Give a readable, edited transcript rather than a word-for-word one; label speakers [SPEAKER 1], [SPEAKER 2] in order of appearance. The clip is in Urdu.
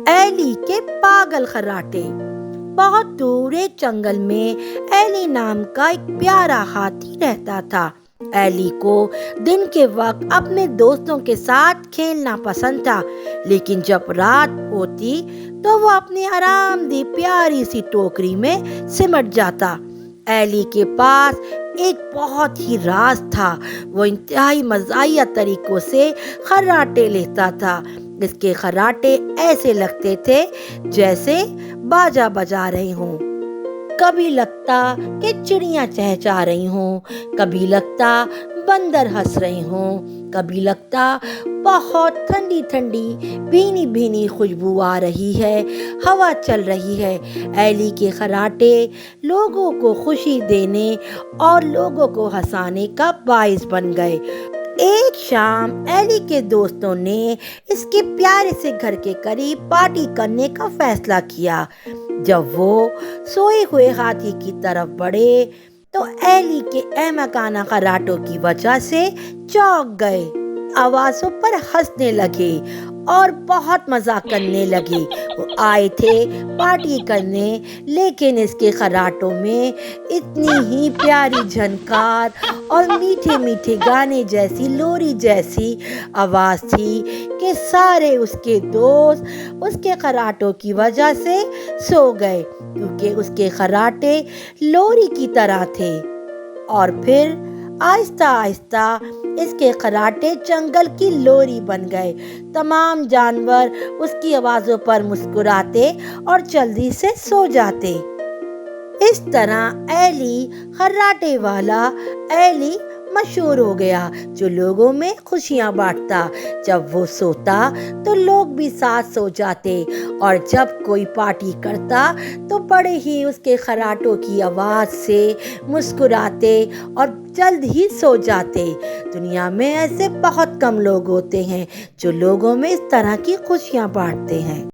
[SPEAKER 1] ایلی کے پاگل خراٹے۔ بہت دور ایک جنگل میں ایلی نام کا ایک پیارا ہاتھی رہتا تھا۔ ایلی کو دن کے وقت اپنے دوستوں کے ساتھ کھیلنا پسند تھا، لیکن جب رات ہوتی تو وہ اپنی آرام دہ پیاری سی ٹوکری میں سمٹ جاتا۔ ایلی کے پاس ایک بہت ہی راز تھا۔ وہ انتہائی مزاحیہ طریقوں سے خراٹے لیتا تھا۔ اس کے خراٹے ایسے لگتے تھے جیسے باجا بجا رہے ہوں۔ کبھی لگتا کہ چڑیاں چہچہا رہی ہوں، کبھی لگتا بندر ہنس رہے ہوں، کبھی لگتا بہت ٹھنڈی ٹھنڈی بھینی بھینی خوشبو آ رہی ہے، ہوا چل رہی ہے۔ ایلی کے خراٹے لوگوں کو خوشی دینے اور لوگوں کو ہنسانے کا باعث بن گئے۔ ایک شام ایلی کے دوستوں نے اس کے پیارے سے گھر کے قریب پارٹی کرنے کا فیصلہ کیا۔ جب وہ سوئے ہوئے ہاتھی کی طرف بڑھے تو ایلی کے احمقانہ خراٹوں کی وجہ سے چونک گئے، آوازوں پر ہنسنے لگے اور بہت مزاق کرنے لگے۔ وہ آئے تھے پارٹی کرنے، لیکن اس کے خراٹوں میں اتنی ہی پیاری جھنکار اور میٹھے میٹھے گانے جیسی لوری جیسی آواز تھی کہ سارے اس کے دوست اس کے خراٹوں کی وجہ سے سو گئے، کیونکہ اس کے خراٹے لوری کی طرح تھے۔ اور پھر آہستہ آہستہ اس کے خراٹے جنگل کی لوری بن گئے۔ تمام جانور اس کی آوازوں پر مسکراتے اور جلدی سے سو جاتے۔ اس طرح ایلی خراٹے والا ایلی مشہور ہو گیا، جو لوگوں میں خوشیاں بانٹتا۔ جب وہ سوتا تو لوگ بھی ساتھ سو جاتے، اور جب کوئی پارٹی کرتا تو بڑے ہی اس کے خراٹوں کی آواز سے مسکراتے اور جلد ہی سو جاتے۔ دنیا میں ایسے بہت کم لوگ ہوتے ہیں جو لوگوں میں اس طرح کی خوشیاں بانٹتے ہیں۔